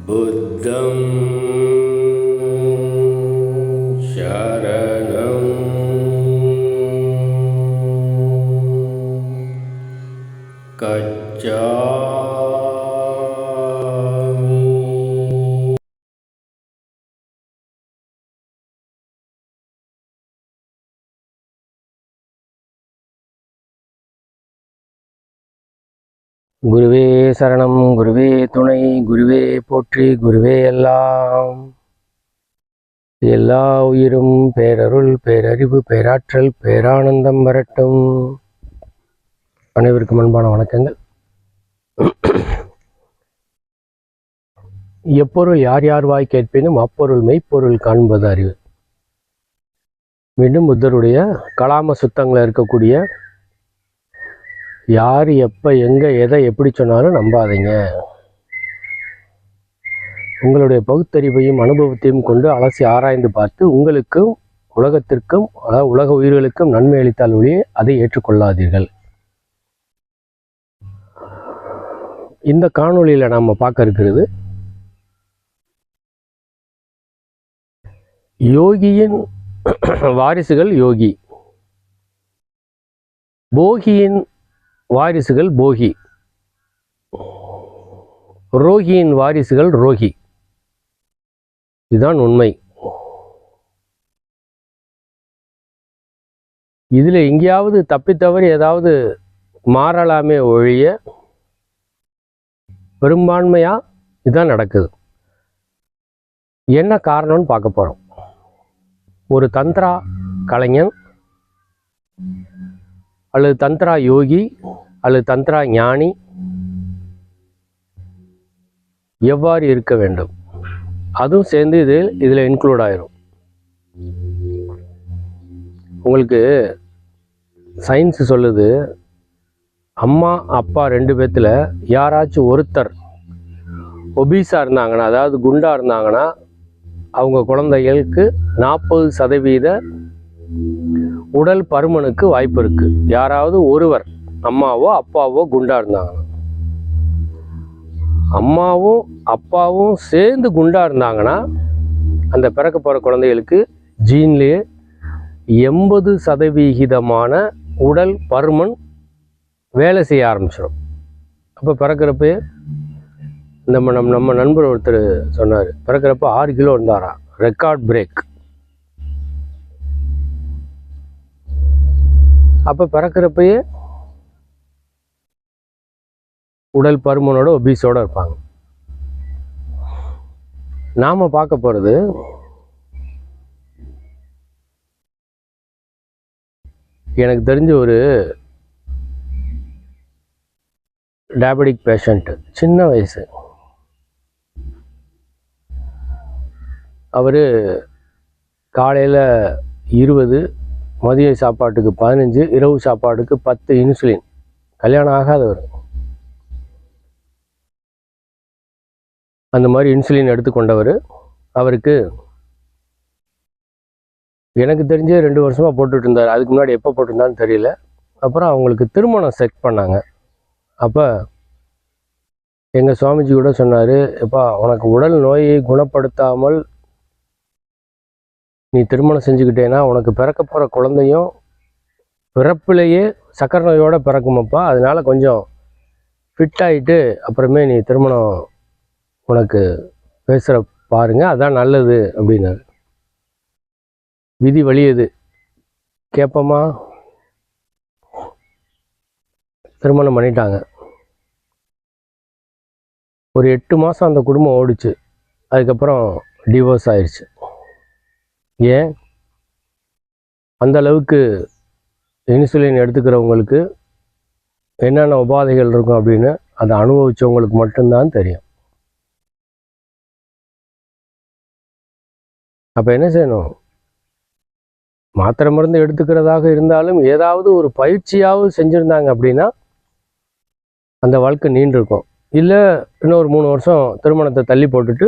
बुद्धं शरणं गच्छामि. குருவே சரணம், குருவே துணை, குருவே போற்றி, குருவே எல்லாம். எல்லா உயிரும் பேரருள், பேரறிவு, பேராற்றல், பேரானந்தம் வரட்டும். அனைவருக்கும் அன்பான வணக்கங்கள். எப்பொருள் யார் யார் வாய் கேட்பினும் அப்பொருள் மெய்ப்பொருள் காண்பது அறிவு. மீண்டும் புத்தருடைய கலாம சுத்தங்களில் இருக்கக்கூடிய யார் எப்போ எங்கே எதை எப்படி சொன்னாலும் நம்பாதீங்க. உங்களுடைய பகுத்தறிவையும் அனுபவத்தையும் கொண்டு அலசி ஆராய்ந்து பார்த்து உங்களுக்கும் உலகத்திற்கும் உலக உயிர்களுக்கும் நன்மை அளித்தால் ஒழிய அதை ஏற்றுக்கொள்ளாதீர்கள். இந்த காணொளியில் நாம் பார்க்க இருக்கிறது யோகியின் வாரிசுகள் யோகி, போகியின் வாரிசுகள் போகி, ரோகியின் வாரிசுகள் ரோகி. இதுதான் உண்மை. இதில் எங்கேயாவது தப்பித்தவறி ஏதாவது மாறலாமே ஒழிய பெரும்பான்மையா இதுதான் நடக்குது. என்ன காரணம்னு பார்க்க போறோம். ஒரு தந்திரா கலைஞன் அல்லது தந்திரா யோகி அல்லது தந்திரா ஞானி எவ்வாறு இருக்க வேண்டும், அதுவும் சேர்ந்து இதில் இன்க்ளூட் ஆயிரும். உங்களுக்கு சயின்ஸ் சொல்லுது, அம்மா அப்பா ரெண்டு பேர்த்தில் யாராச்சும் ஒருத்தர் ஒபீஸாக இருந்தாங்கன்னா, அதாவது குண்டாக இருந்தாங்கன்னா, அவங்க குழந்தைகளுக்கு 40% உடல் பருமனுக்கு வாய்ப்பு இருக்குது. யாராவது ஒருவர் அம்மாவோ அப்பாவோ குண்டாக இருந்தாங்கன்னா, அம்மாவும் அப்பாவும் சேர்ந்து குண்டாக இருந்தாங்கன்னா அந்த பிறக்க போகிற குழந்தைகளுக்கு ஜீன்லேயே 80% உடல் பருமன் வேலை செய்ய ஆரம்பிச்சிடும். அப்போ பிறக்கிறப்ப நம்ம நண்பர் ஒருத்தர் சொன்னார், பிறக்கிறப்ப 6 கிலோ இருந்தாராம், ரெக்கார்ட் பிரேக். அப்போ பிறக்கிறப்பயே உடல் பருமனோட ஒபீஸோடு இருப்பாங்க. நாம் பார்க்க போகிறது எனக்கு தெரிஞ்ச ஒரு டயபெட்டிக் பேஷண்ட், சின்ன வயசு. அவர் காலையில் 20, மதிய சாப்பாட்டுக்கு 15, இரவு சாப்பாட்டுக்கு 10 இன்சுலின். கல்யாணம் ஆகாதவர். அந்த மாதிரி இன்சுலின் எடுத்துக்கொண்டவர். அவருக்கு எனக்கு தெரிஞ்சே 2 வருஷமாக போட்டுட்டு இருந்தார். அதுக்கு முன்னாடி எப்போ போட்டிருந்தான்னு தெரியல. அப்புறம் அவங்களுக்கு திருமணம் செட் பண்ணாங்க. அப்போ எங்கள் சுவாமிஜி கூட சொன்னார், எப்பா உனக்கு உடல் நோயை குணப்படுத்தாமல் நீ திருமணம் செஞ்சுக்கிட்டேன்னா உனக்கு பிறக்க போகிற குழந்தையும் பிறப்பிலேயே சக்கரை நோயோடு பிறக்குமப்பா. அதனால கொஞ்சம் ஃபிட்டாகிட்டு அப்புறமே நீ திருமணம் உனக்கு பேசுகிற பாருங்க, அதான் நல்லது அப்படின்னாரு. விதி வலியது கேட்போமா? திருமணம் பண்ணிட்டாங்க. ஒரு 8 மாதம் அந்த குடும்பம் ஓடிச்சு. அதுக்கப்புறம் டிவோர்ஸ் ஆயிடுச்சு. ஏன்? அந்த அளவுக்கு இன்சுலின் எடுத்துக்கிறவங்களுக்கு என்னென்ன உபாதைகள் இருக்கும் அப்படின்னு அதை அனுபவிச்சவங்களுக்கு மட்டும்தான் தெரியும். அப்போ என்ன செய்யணும்? மாத்திரை மருந்து எடுத்துக்கிறதாக இருந்தாலும் ஏதாவது ஒரு பயிற்சியாவது செஞ்சுருந்தாங்க அப்படின்னா அந்த வாழ்க்கை நீண்டிருக்கும். இல்லை இன்னொரு 3 வருஷம் திருமணத்தை தள்ளி போட்டுட்டு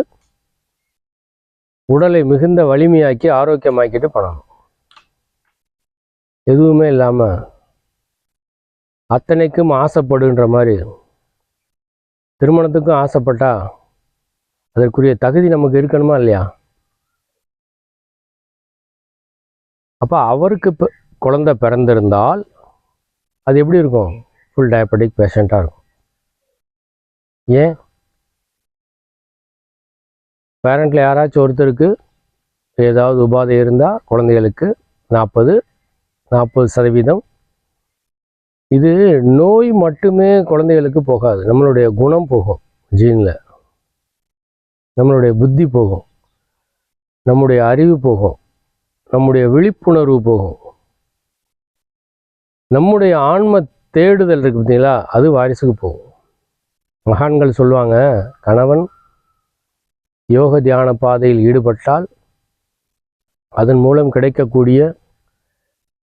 உடலை மிகுந்த வலிமையாக்கி ஆரோக்கியமாக்கிட்டு பண்ணணும். எதுவுமே இல்லாமல் அத்தனைக்கும் ஆசைப்படுன்ற மாதிரி திருமணத்துக்கும் ஆசைப்பட்டா அதற்குரிய தகுதி நமக்கு இருக்கணுமா இல்லையா? அப்போ அவருக்கு குழந்தை பிறந்திருந்தால் அது எப்படி இருக்கும்? ஃபுல் டயபெட்டிக் பேஷண்ட்டாக இருக்கும். ஏன்? பேரண்ட்டில் யாராச்சும் ஒருத்தருக்கு ஏதாவது உபாதை இருந்தால் குழந்தைகளுக்கு 40% இது நோய் மட்டுமே குழந்தைகளுக்கு போகாது. நம்மளுடைய குணம் போகும், ஜீனில் நம்மளுடைய புத்தி போகும், நம்முடைய அறிவு போகும், நம்முடைய விழிப்புணர்வு போகும், நம்முடைய ஆன்ம தேடுதல் இருக்கு பார்த்தீங்களா, அது வாரிசுக்கு போகும். மகான்கள் சொல்லுவாங்க, கணவன் யோக தியான பாதையில் ஈடுபட்டால் அதன் மூலம் கிடைக்கக்கூடிய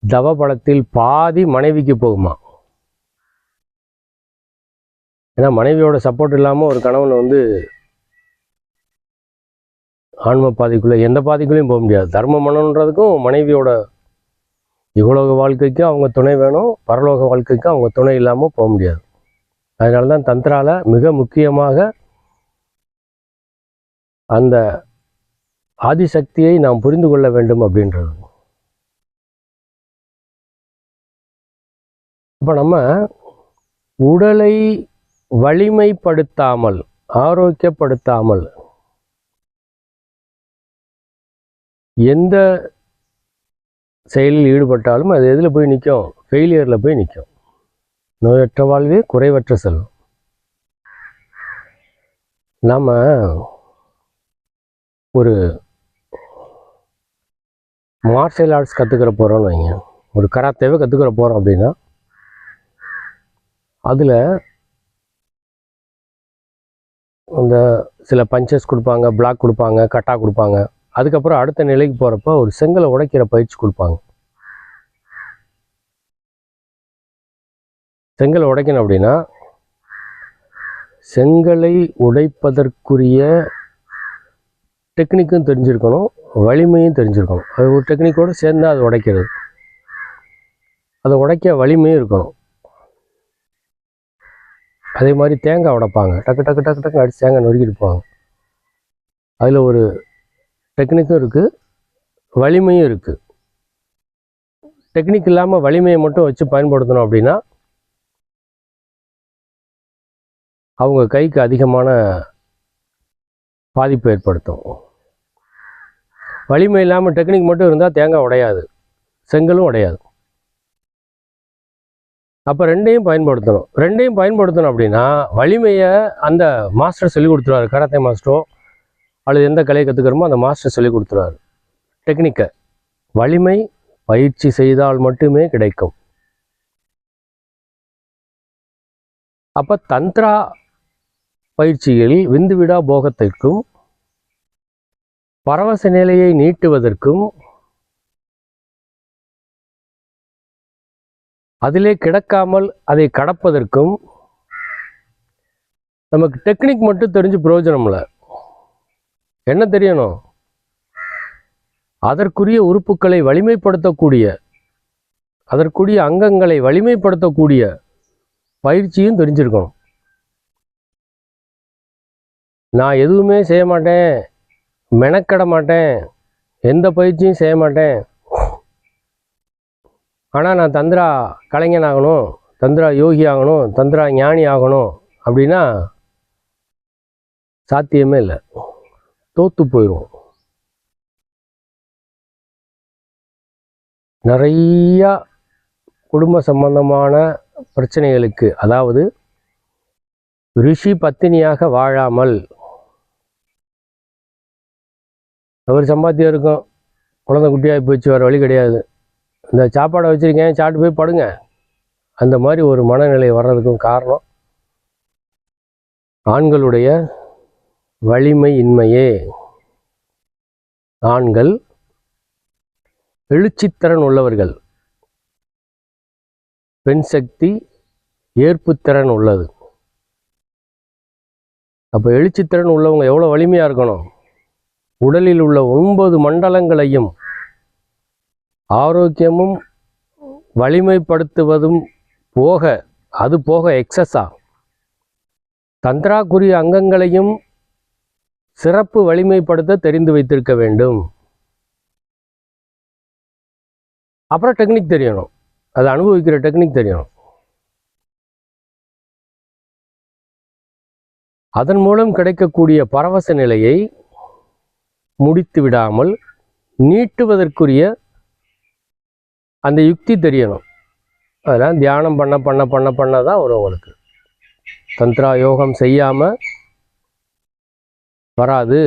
தவ பலத்தில் பாதி மனைவிக்கு போகுமா. ஏன்னா மனைவியோட சப்போர்ட் இல்லாமல் ஒரு கணவன் ஆன்ம பாதைக்குள்ளே எந்த பாதைக்குள்ளேயும் போக முடியாது. தர்மம் பண்ணணுன்றதுக்கும் மனைவியோட இகலோக வாழ்க்கைக்கும் அவங்க துணை வேணும், பரலோக வாழ்க்கைக்கும் அவங்க துணை இல்லாமல் போக முடியாது. அதனால தான் தந்திரால மிக முக்கியமாக அந்த ஆதிசக்தியை நாம் புரிந்து கொள்ள வேண்டும் அப்படின்றது. இப்போ நம்ம உடலை வலிமைப்படுத்தாமல், ஆரோக்கியப்படுத்தாமல் எந்த செயலில் ஈடுபட்டாலும் அது எதில் போய் நிற்கும்? ஃபெயிலியரில் போய் நிற்கும். நோயற்ற வாழ்வே குறைவற்ற செல்வம். நாம் ஒரு மார்ஷியல் ஆர்ட்ஸ் கற்றுக்கிற போகிறோன்னு வைங்க, ஒரு கராத்தேவை கற்றுக்கிற போகிறோம் அப்படின்னா அதில் அந்த சில பஞ்சஸ் கொடுப்பாங்க, பிளாக் கொடுப்பாங்க, கட்டா கொடுப்பாங்க. அதுக்கப்புறம் அடுத்த நிலைக்கு போகிறப்ப ஒரு செங்கலை உடைக்கிற பயிற்சி கொடுப்பாங்க. செங்கலை உடைக்கணும் அப்படின்னா செங்கலை உடைப்பதற்குரிய டெக்னிக்கும் தெரிஞ்சிருக்கணும், வலிமையும் தெரிஞ்சிருக்கணும். அது ஒரு டெக்னிக்கோடு சேர்ந்து அது உடைக்கிறது, அதை உடைக்க வலிமையும் இருக்கணும். அதே மாதிரி தேங்காய் உடைப்பாங்க, டக்கு டக்கு டக்கு டக்கு அடித்து தேங்காய் நொறுக்கிட்டு போவாங்க. அதில் ஒரு டெக்னிக்கும் இருக்குது, வலிமையும் இருக்குது. டெக்னிக் இல்லாமல் வலிமையை மட்டும் வச்சு பயன்படுத்தணும் அப்படின்னா அவங்க கைக்கு அதிகமான பாதிப்பு ஏற்படுத்தும். வலிமை இல்லாமல் டெக்னிக் மட்டும் இருந்தால் தேங்காய் உடையாது, செங்கலும் உடையாது. அப்போ ரெண்டையும் பயன்படுத்தணும் அப்படின்னா வலிமையை அந்த மாஸ்டர் சொல்லி கொடுத்துருவாரு. கராத்தே மாஸ்டரோ அல்லது எந்த கலையை கற்றுக்கிறோமோ அந்த மாஸ்டர் சொல்லி கொடுத்துருவாரு டெக்னிக்கை. வலிமை பயிற்சி செய்தால் மட்டுமே கிடைக்கும். அப்போ தந்திரா பயிற்சியில் விந்துவிடா போகத்திற்கும் பரவச நிலையை நீட்டுவதற்கும் அதிலே கிடக்காமல் அதை கடப்பதற்கும் நமக்கு டெக்னிக் மட்டும் தெரிஞ்சு பிரயோஜனம் இல்லை. என்ன தெரியணும்? அதற்குரிய உறுப்புகளை வலிமைப்படுத்தக்கூடிய, அதற்குரிய அங்கங்களை வலிமைப்படுத்தக்கூடிய பயிற்சியும் தெரிஞ்சிருக்கணும். நான் எதுவுமே செய்ய மாட்டேன், மெனக்கட மாட்டேன், எந்த பயிற்சியும் செய்ய மாட்டேன், ஆனால் நான் தந்திரா கலைஞன் ஆகணும், தந்திரா யோகி ஆகணும், தந்திரா ஞானி ஆகணும் அப்படின்னா சாத்தியமே இல்லை, தோற்று போயிடும். நிறையா குடும்ப சம்பந்தமான பிரச்சனைகளுக்கு, அதாவது ரிஷி பத்தினியாக வாழாமல், அவர் சம்பாத்தியம் இருக்கும், குழந்தை குட்டியாக போச்சு, வேறு வழி கிடையாது, இந்த சாப்பாடை வச்சுருக்கேன் சாப்பிட்டு போய் படுங்க, அந்த மாதிரி ஒரு மனநிலை வர்றதுக்கும் காரணம் ஆண்களுடைய வலிமை இன்மையே. ஆண்கள் எழுச்சித்திறன் உள்ளவர்கள், பெண் சக்தி ஏற்புத்திறன் உள்ளது. அப்போ எழுச்சித்திறன் உள்ளவங்க எவ்வளோ வலிமையாக இருக்கணும்? உடலில் உள்ள 9 மண்டலங்களையும் ஆரோக்கியமும் வலிமைப்படுத்துவதும் போக, அது போக எக்ஸஸா தந்திராக்குரிய அங்கங்களையும் சிறப்பு வலிமைப்படுத்த தெரிந்து வைத்திருக்க வேண்டும். அப்புறம் டெக்னிக் தெரியணும், அதை அனுபவிக்கிற டெக்னிக் தெரியணும். அதன் மூலம் கிடைக்கக்கூடிய பரவச நிலையை முடித்து விடாமல் நீட்டுவதற்குரிய அந்த யுக்தி தெரியணும். அதெல்லாம் தியானம் பண்ண பண்ண பண்ண பண்ண தான் வரும் உங்களுக்கு. தந்திரா யோகம் செய்யாமல் வராது.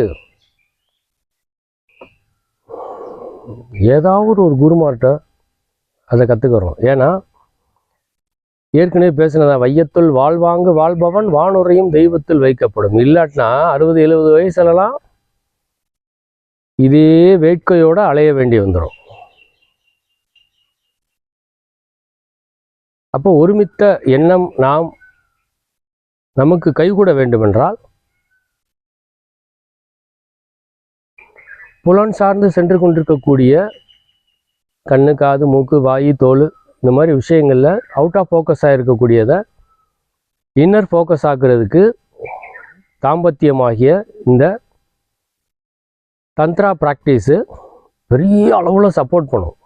ஏதாவது ஒரு குருமார்கிட்ட அதை கற்றுக்கிறோம். ஏன்னா ஏற்கனவே பேசினதா, வையத்துள் வாழ்வாங்கு வாழ்பவன் வானுரையும் தெய்வத்தில் வைக்கப்படும். இல்லாட்டினா 60-70 வயசுலலாம் இதே வேட்கையோடு அலைய வேண்டி வந்துடும். அப்போ ஒருமித்த எண்ணம் நமக்கு கைகூட வேண்டுமென்றால் புலன் சார்ந்து சென்று கொண்டிருக்கக்கூடிய கண்ணு, காது, மூக்கு, வாய், தோல் இந்த மாதிரி விஷயங்களில் அவுட் ஆஃப் ஃபோக்கஸாக இருக்கக்கூடியதை இன்னர் ஃபோக்கஸ் ஆக்குறதுக்கு தாம்பத்தியமாகிய இந்த தந்த்ரா ப்ராக்டிஸு பெரிய அளவில் சப்போர்ட் பண்ணும்.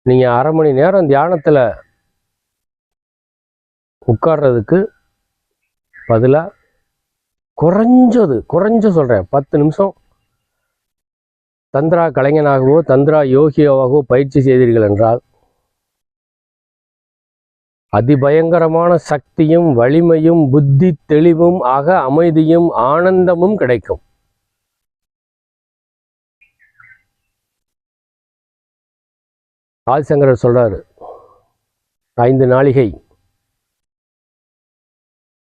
நீங்கள் 1/2 மணி நேரம் தியானத்தில் உட்கார்றதுக்கு பதிலாக குறைஞ்ச சொல்கிறேன் 10 நிமிஷம் தந்திரா கலைஞனாகவோ தந்திரா யோகியாகவோ பயிற்சி செய்தீர்கள் என்றால் அதிபயங்கரமான சக்தியும் வலிமையும் புத்தி தெளிவும் ஆக அமைதியும் ஆனந்தமும் கிடைக்கும். ஆதிசங்கரர் சொல்றாரு, 5 நாளிகை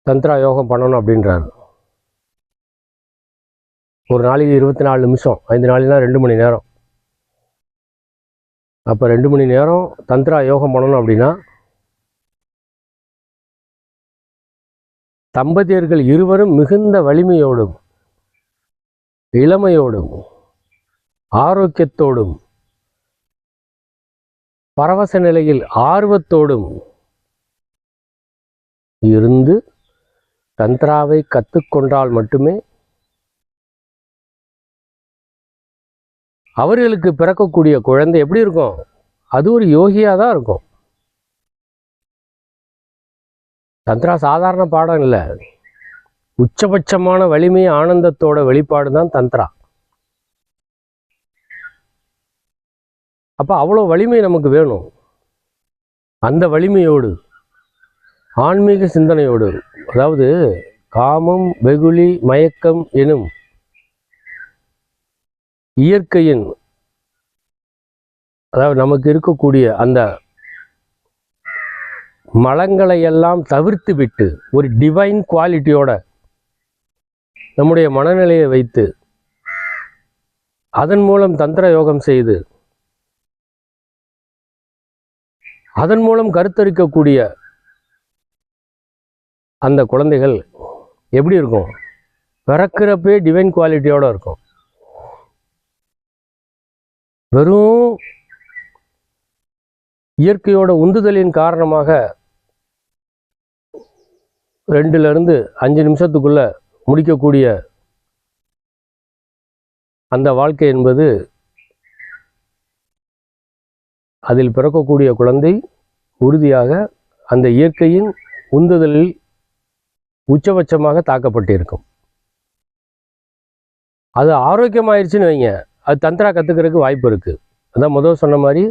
தந்திரா யோகம் பண்ணணும் அப்படின்றாரு. ஒரு நாளைக்கு 24 நிமிஷம், 5 நாளைக்குனா 2 மணி நேரம். அப்போ 2 மணி நேரம் தந்திரா யோகம் பண்ணணும் அப்படின்னா தம்பதியர்கள் இருவரும் மிகுந்த வலிமையோடும் இளமையோடும் ஆரோக்கியத்தோடும் பரவச நிலையில் ஆர்வத்தோடும் இருந்து தந்திராவை கற்றுக்கொண்டால் மட்டுமே அவர்களுக்கு பிறக்கக்கூடிய குழந்தை எப்படி இருக்கும்? அது ஒரு யோகியாக தான் இருக்கும். தந்திரா சாதாரண பாடம் இல்லை, உச்சபட்சமான வலிமை ஆனந்தத்தோட வெளிப்பாடு தான் தந்திரா. அப்போ அவ்வளோ வலிமை நமக்கு வேணும். அந்த வலிமையோடு ஆன்மீக சிந்தனையோடு, அதாவது காமம், வெகுளி, மயக்கம் எனும் இயற்கையின், அதாவது நமக்கு இருக்கக்கூடிய அந்த மலங்களை எல்லாம் தவிர்த்து விட்டு ஒரு டிவைன் குவாலிட்டியோட நம்முடைய மனநிலையை வைத்து அதன் மூலம் தந்திர யோகம் செய்து அதன் மூலம் கருத்தரிக்கக்கூடிய அந்த குழந்தைகள் எப்படி இருக்கும்? பிறக்கிறப்பே டிவைன் குவாலிட்டியோட இருக்கும். வெறும் இயற்கையோட உந்துதலின் காரணமாக 2லிருந்து 5 நிமிஷத்துக்குள்ள முடிக்கக்கூடிய அந்த வாழ்க்கை என்பது, அதில் பிறக்கக்கூடிய குழந்தை உறுதியாக அந்த இயற்கையின் உந்துதலில் உச்சபட்சமாக தாக்கப்பட்டிருக்கும். அது ஆரோக்கியமாயிருச்சுன்னு வைங்க, அது தந்திரா கற்றுக்கிறதுக்கு வாய்ப்பு இருக்குது. அதான் முதல் சொன்ன மாதிரி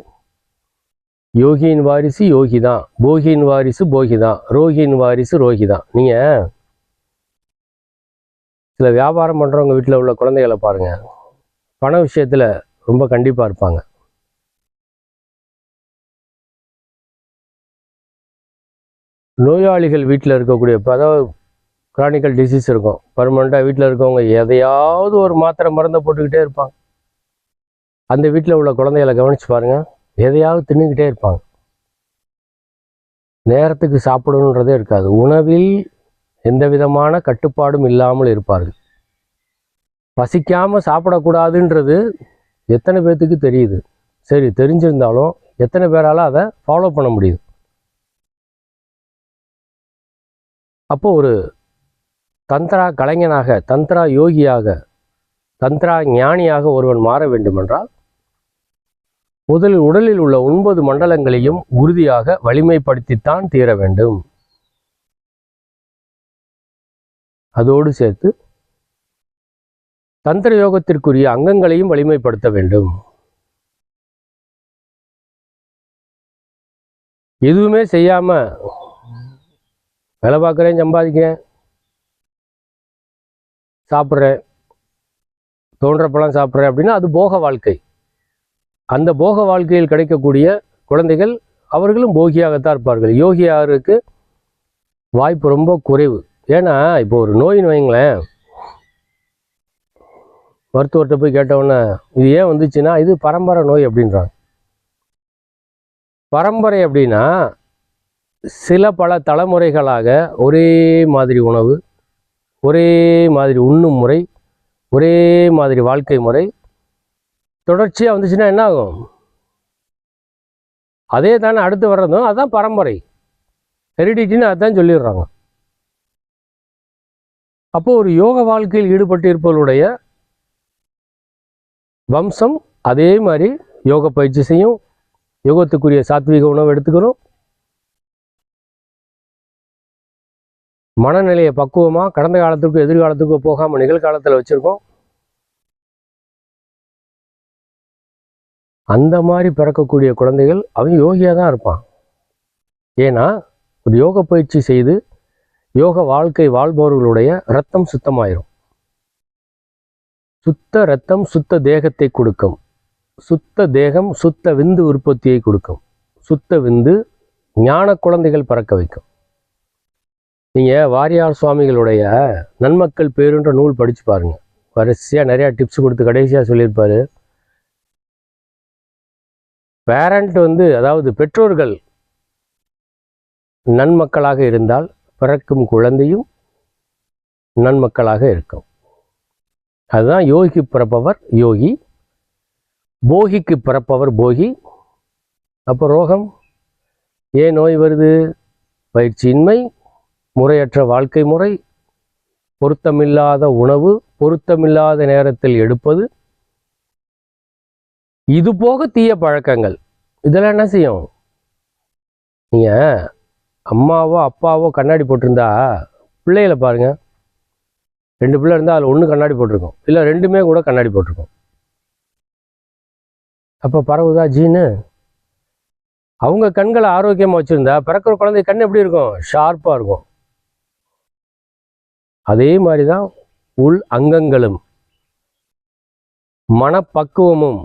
யோகியின் வாரிசு யோகி தான், போகியின் வாரிசு போகி தான், ரோகியின் வாரிசு ரோகி தான். நீங்கள் சில வியாபாரம் பண்ணுறவங்க வீட்டில் உள்ள குழந்தைகளை பாருங்கள், பண விஷயத்தில் ரொம்ப கண்டிப்பாக இருப்பாங்க. நோயாளிகள் வீட்டில் இருக்கக்கூடிய, இப்போ அதாவது கிரானிக்கல் டிசீஸ் இருக்கும், பர்மனெண்ட்டாக வீட்டில் இருக்கவங்க எதையாவது ஒரு மாத்திரை மருந்தை போட்டுக்கிட்டே இருப்பாங்க. அந்த வீட்டில் உள்ள குழந்தைகளை கவனித்து பாருங்கள், எதையாவது தின்னுக்கிட்டே இருப்பாங்க. நேரத்துக்கு சாப்பிடணுன்றதே இருக்காது. உணவில் எந்த விதமான கட்டுப்பாடும் இல்லாமல் இருப்பார்கள். பசிக்காமல் சாப்பிடக்கூடாதுன்றது எத்தனை பேர்த்துக்கு தெரியுது? சரி, தெரிஞ்சிருந்தாலும் எத்தனை பேரால் அதை ஃபாலோ பண்ண முடியுது? அப்போ ஒரு தந்திரா கலைஞனாக, தந்திரா யோகியாக, தந்திரா ஞானியாக ஒருவன் மாற வேண்டுமென்றால் முதலில் உடலில் உள்ள 9 மண்டலங்களையும் உறுதியாக வலிமைப்படுத்தித்தான் தீர வேண்டும். அதோடு சேர்த்து தந்திர யோகத்திற்குரிய அங்கங்களையும் வலிமைப்படுத்த வேண்டும். எதுவுமே செய்யாம வேலை பார்க்குறேன், சம்பாதிக்கிறேன், சாப்பிட்றேன், தோன்றப்பெல்லாம் சாப்பிட்றேன் அப்படின்னா அது போக வாழ்க்கை. அந்த போக வாழ்க்கையில் கிடைக்கக்கூடிய குழந்தைகள் அவர்களும் போகியாகத்தான் இருப்பார்கள். யோகியாருக்கு வாய்ப்பு ரொம்ப குறைவு. ஏன்னா இப்போ ஒரு நோயின்னு வைங்களேன், மருத்துவர்கிட்ட போய் கேட்டவுடனே இது ஏன் வந்துச்சுன்னா இது பரம்பரை நோய் அப்படின்றாங்க. பரம்பரை அப்படின்னா பல தலைமுறைகளாக ஒரே மாதிரி உணவு, ஒரே மாதிரி உண்ணும் முறை, ஒரே மாதிரி வாழ்க்கை முறை தொடர்ச்சியாக வந்துச்சுன்னா என்ன ஆகும்? அதே தானே அடுத்து வர்றதும், அதுதான் பரம்பரை, ஹெரிடிட்டின்னு அதுதான் சொல்லிடுறாங்க. அப்போ ஒரு யோக வாழ்க்கையில் ஈடுபட்டு இருப்பவர்களுடைய வம்சம் அதே மாதிரி யோக பயிற்சி செய்யும், யோகத்துக்குரிய சாத்வீக உணவு எடுத்துக்கணும், மனநிலையை பக்குவமாக கடந்த காலத்துக்கும் எதிர்காலத்துக்கும் போகாமல் நிகழ்காலத்தில் வச்சுருக்கோம். அந்த மாதிரி பிறக்கக்கூடிய குழந்தைகள் அவன் யோகியாக தான் இருப்பான். ஏன்னா ஒரு யோக பயிற்சி செய்து யோக வாழ்க்கை வாழ்பவர்களுடைய இரத்தம் சுத்தமாயிரும். சுத்த இரத்தம் சுத்த தேகத்தை கொடுக்கும். சுத்த தேகம் சுத்த விந்து உற்பத்தியை கொடுக்கும். சுத்த விந்து ஞான குழந்தைகள் பிறக்க வைக்கும். நீங்கள் வாரியார் சுவாமிகளுடைய நன்மக்கள் பேருன்ற நூல் படித்து பாருங்கள். வரிசையாக நிறையா டிப்ஸ் கொடுத்து கடைசியாக சொல்லியிருப்பார். பேரண்ட் அதாவது பெற்றோர்கள் நன்மக்களாக இருந்தால் பிறக்கும் குழந்தையும் நன்மக்களாக இருக்கும். அதுதான் யோகிக்கு பிறப்பவர் யோகி, போகிக்கு பிறப்பவர் போகி. அப்போ ரோகம் ஏன் நோய் வருது? பயிற்சியின்மை, முறையற்ற வாழ்க்கை முறை, பொருத்தமில்லாத உணவு, பொருத்தமில்லாத நேரத்தில் எடுப்பது, இது போக தீய பழக்கங்கள். இதெல்லாம் என்ன செய்யும்? நீங்கள் அம்மாவோ அப்பாவோ கண்ணாடி போட்டிருந்தா பிள்ளைகளை பாருங்க, 2 பிள்ளை இருந்தால் அதில் 1 கண்ணாடி போட்டிருக்கோம், இல்லை 2மே கூட கண்ணாடி போட்டிருக்கோம். அப்போ பரவுதா ஜீனு? அவங்க கண்களை ஆரோக்கியமாக வச்சுருந்தா பிறக்கிற குழந்தை கண் எப்படி இருக்கும்? ஷார்ப்பாக இருக்கும். அதே மாதிரி தான் உள் அங்கங்களும் மனப்பக்குவமும்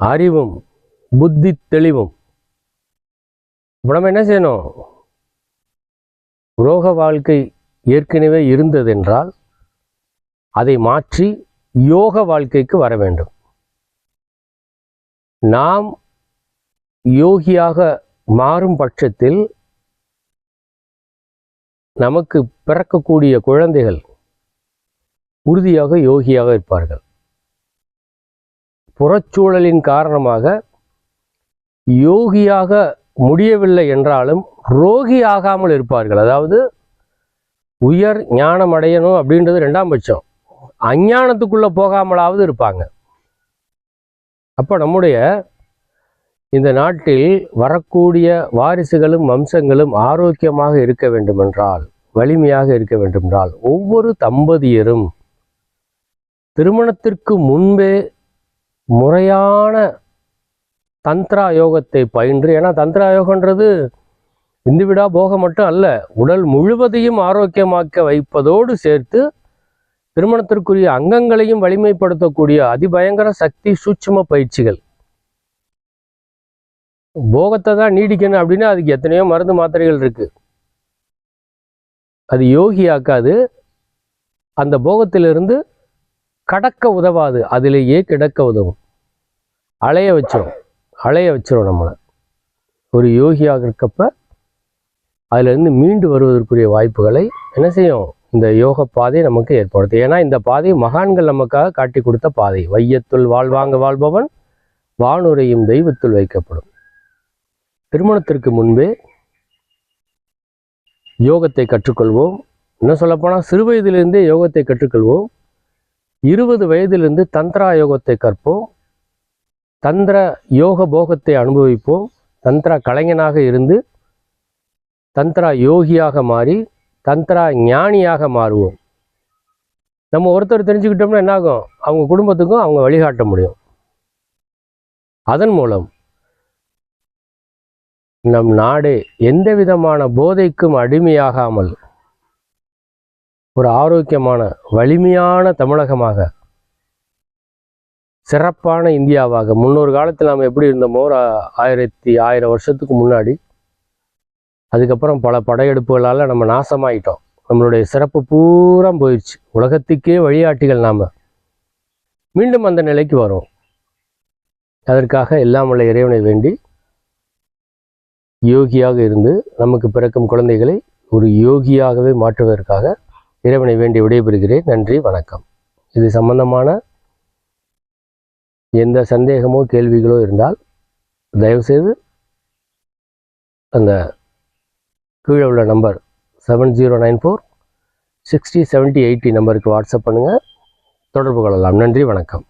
அறிவும் புத்தி தெளிவும். இப்போ நம்ம என்ன செய்யணும்? ரோக வாழ்க்கை ஏற்கனவே இருந்ததென்றால் அதை மாற்றி யோக வாழ்க்கைக்கு வர வேண்டும். நாம் யோகியாக மாறும் பட்சத்தில் நமக்கு பிறக்கக்கூடிய குழந்தைகள் உறுதியாக யோகியாக இருப்பார்கள். புறச்சூழலின் காரணமாக யோகியாக முடியவில்லை என்றாலும் ரோகியாகாமல் இருப்பார்கள். அதாவது உயர் ஞானம் அடையணும் அப்படின்றது 2ஆம் பட்சம், அஞ்ஞானத்துக்குள்ளே போகாமலாவது இருப்பாங்க. அப்போ நம்முடைய இந்த நாட்டில் வரக்கூடிய வாரிசுகளும் வம்சங்களும் ஆரோக்கியமாக இருக்க வேண்டுமென்றால், வலிமையாக இருக்க வேண்டுமென்றால், ஒவ்வொரு தம்பதியரும் திருமணத்திற்கு முன்பே முறையான தந்திரா யோகத்தை பயின்று, ஏன்னா தந்திரா யோகன்றது இந்துவிடா போகம் மட்டும் அல்ல, உடல் முழுவதையும் ஆரோக்கியமாக்க வைப்பதோடு சேர்த்து திருமணத்திற்குரிய அங்கங்களையும் வலிமைப்படுத்தக்கூடிய அதிபயங்கர சக்தி சூட்சும பயிற்சிகள். போகத்தை தான் நீடிக்கணும் அப்படின்னா அதுக்கு எத்தனையோ மருந்து மாத்திரைகள் இருக்கு. அது யோகியாக்காது, அந்த போகத்திலிருந்து கடக்க உதவாது, அதிலேயே கிடக்க உதவும். அலைய வச்சிரும் நம்மளை. ஒரு யோகியாக இருக்கப்ப அதிலிருந்து மீண்டு வருவதற்குரிய வாய்ப்புகளை என்ன செய்யும்? இந்த யோக பாதை நமக்கு ஏற்படுத்தும். ஏன்னா இந்த பாதை மகான்கள் நமக்காக காட்டி கொடுத்த பாதை. வையத்துள் வாழ்வாங்க வாழ்பவன் வானுரையும் தெய்வத்துள் வைக்கப்படும். திருமணத்திற்கு முன்பே யோகத்தை கற்றுக்கொள்வோம், இன்னும் சொல்லப்போனால் சிறு வயதிலிருந்தே யோகத்தை கற்றுக்கொள்வோம். 20 வயதிலிருந்து தந்திரா யோகத்தை கற்போம். தந்திர யோக போகத்தை அனுபவிப்போம். தந்திரா கலைஞனாக இருந்து தந்திரா யோகியாக மாறி தந்திரா ஞானியாக மாறுவோம். நம்ம ஒருத்தர் தெரிஞ்சுக்கிட்டோம்னா என்னாகும், அவங்க குடும்பத்துக்கும் அவங்க வழிகாட்ட முடியும். அதன் மூலம் நம் நாடே எந்த விதமான போதைக்கும் அடிமையாகாமல் ஒரு ஆரோக்கியமான வலிமையான தமிழகமாக, சிறப்பான இந்தியாவாக, முன்னொரு காலத்தில் நாம் எப்படி இருந்தோமோ ஒரு 1000 வருஷத்துக்கு முன்னாடி, அதுக்கப்புறம் பல படையெடுப்புகளால் நம்ம நாசமாயிட்டோம். நம்மளுடைய சிறப்பு பூரா போயிடுச்சு. உலகத்துக்கே வழிகாட்டிகள் நாம். மீண்டும் அந்த நிலைக்கு வரும். அதற்காக எல்லாம் உள்ள இறைவனை வேண்டி யோகியாக இருந்து நமக்கு பிறக்கும் குழந்தைகளை ஒரு யோகியாகவே மாற்றுவதற்காக இறைவனை வேண்டி விடைபெறுகிறேன். நன்றி, வணக்கம். இது சம்பந்தமான எந்த சந்தேகமோ கேள்விகளோ இருந்தால் தயவுசெய்து அந்த கீழே உள்ள நம்பர் 7094 60 70 80 நம்பருக்கு வாட்ஸ்அப் பண்ணுங்கள், தொடர்பு கொள்ளலாம். நன்றி, வணக்கம்.